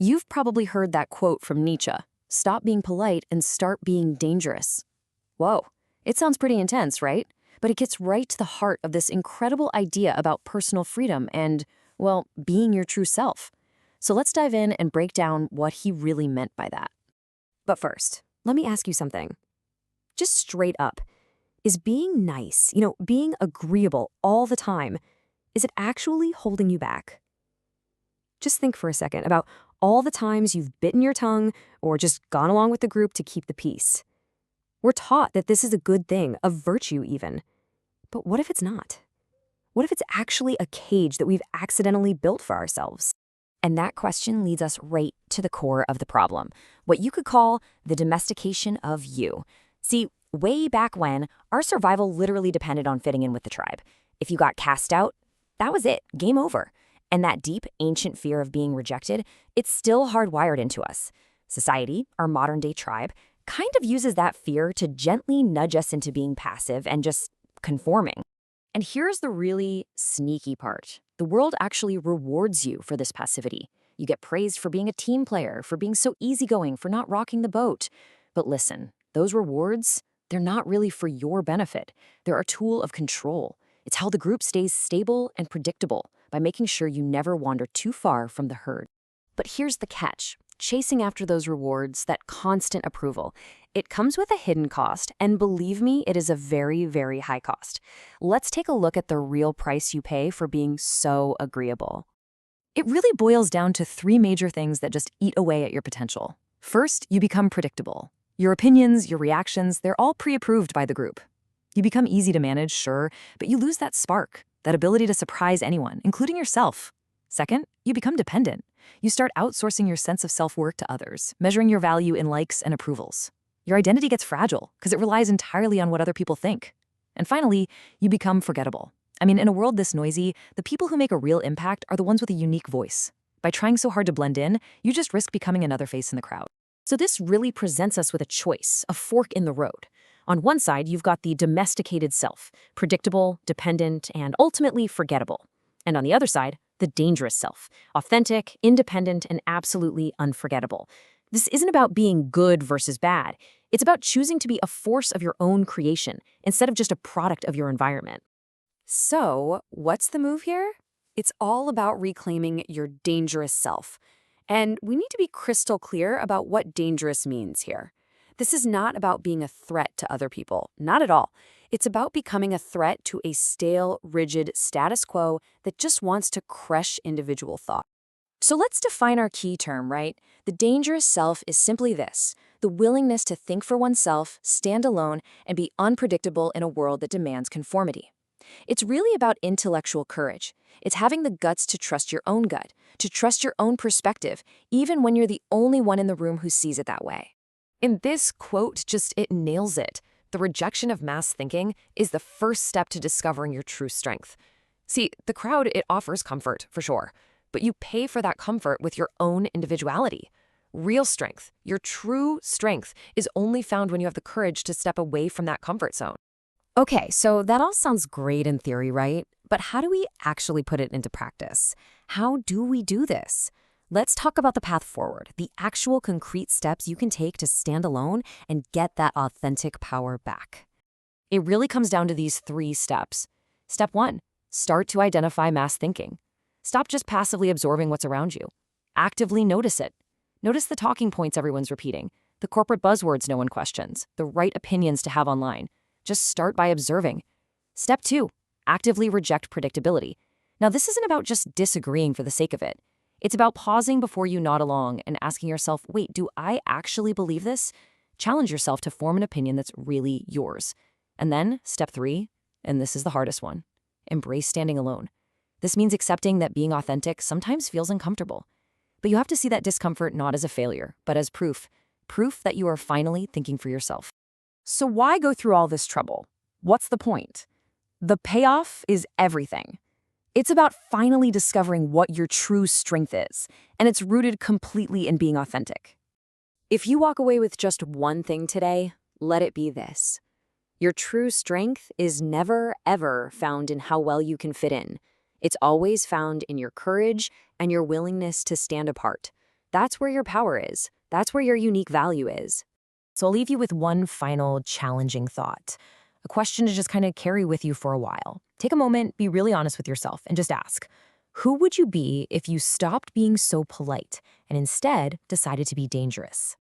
You've probably heard that quote from Nietzsche, "Stop being polite and start being dangerous." Whoa, it sounds pretty intense, right? But it gets right to the heart of this incredible idea about personal freedom and, well, being your true self. So let's dive in and break down what he really meant by that. But first, let me ask you something. Just straight up, is being nice, being agreeable all the time, is it actually holding you back? Just think for a second about all the times you've bitten your tongue or just gone along with the group to keep the peace. We're taught that this is a good thing, a virtue even. But what if it's not? What if it's actually a cage that we've accidentally built for ourselves? And that question leads us right to the core of the problem, what you could call the domestication of you. See, way back when, our survival literally depended on fitting in with the tribe. If you got cast out, that was it, game over. And that deep, ancient fear of being rejected, it's still hardwired into us. Society, our modern-day tribe, kind of uses that fear to gently nudge us into being passive and just conforming. And here's the really sneaky part. The world actually rewards you for this passivity. You get praised for being a team player, for being so easygoing, for not rocking the boat. But listen, those rewards, they're not really for your benefit. They're a tool of control. It's how the group stays stable and predictable by making sure you never wander too far from the herd. But here's the catch. Chasing after those rewards, that constant approval, it comes with a hidden cost, and believe me, it is a very, very high cost. Let's take a look at the real price you pay for being so agreeable. It really boils down to three major things that just eat away at your potential. First, you become predictable. Your opinions, your reactions, they're all pre-approved by the group. You become easy to manage, sure, but you lose that spark, that ability to surprise anyone, including yourself. Second, you become dependent. You start outsourcing your sense of self-worth to others, measuring your value in likes and approvals. Your identity gets fragile because it relies entirely on what other people think. And finally, you become forgettable. I mean, in a world this noisy, the people who make a real impact are the ones with a unique voice. By trying so hard to blend in, you just risk becoming another face in the crowd. So this really presents us with a choice, a fork in the road. On one side, you've got the domesticated self, predictable, dependent, and ultimately forgettable. And on the other side, the dangerous self, authentic, independent, and absolutely unforgettable. This isn't about being good versus bad. It's about choosing to be a force of your own creation instead of just a product of your environment. So, what's the move here? It's all about reclaiming your dangerous self. And we need to be crystal clear about what dangerous means here. This is not about being a threat to other people, not at all. It's about becoming a threat to a stale, rigid status quo that just wants to crush individual thought. So let's define our key term, right? The dangerous self is simply this: the willingness to think for oneself, stand alone, and be unpredictable in a world that demands conformity. It's really about intellectual courage. It's having the guts to trust your own gut, to trust your own perspective, even when you're the only one in the room who sees it that way. In this quote, it nails it. The rejection of mass thinking is the first step to discovering your true strength. See, the crowd, it offers comfort, for sure, but you pay for that comfort with your own individuality. Real strength, your true strength, is only found when you have the courage to step away from that comfort zone. Okay, so that all sounds great in theory, right? But how do we actually put it into practice? How do we do this? Let's talk about the path forward, the actual concrete steps you can take to stand alone and get that authentic power back. It really comes down to these three steps. Step 1, start to identify mass thinking. Stop just passively absorbing what's around you. Actively notice it. Notice the talking points everyone's repeating, the corporate buzzwords no one questions, the right opinions to have online. Just start by observing. Step 2, actively reject predictability. Now, this isn't about just disagreeing for the sake of it. It's about pausing before you nod along and asking yourself, wait, do I actually believe this? Challenge yourself to form an opinion that's really yours. And then, step 3, and this is the hardest one, embrace standing alone. This means accepting that being authentic sometimes feels uncomfortable. But you have to see that discomfort not as a failure, but as proof that you are finally thinking for yourself. So why go through all this trouble? What's the point? The payoff is everything. It's about finally discovering what your true strength is, and it's rooted completely in being authentic. If you walk away with just one thing today, let it be this: your true strength is never, ever found in how well you can fit in. It's always found in your courage and your willingness to stand apart, That's where your power is. That's where your unique value is. So I'll leave you with one final challenging thought, a question to just kind of carry with you for a while. Take a moment, be really honest with yourself, and just ask, who would you be if you stopped being so polite and instead decided to be dangerous?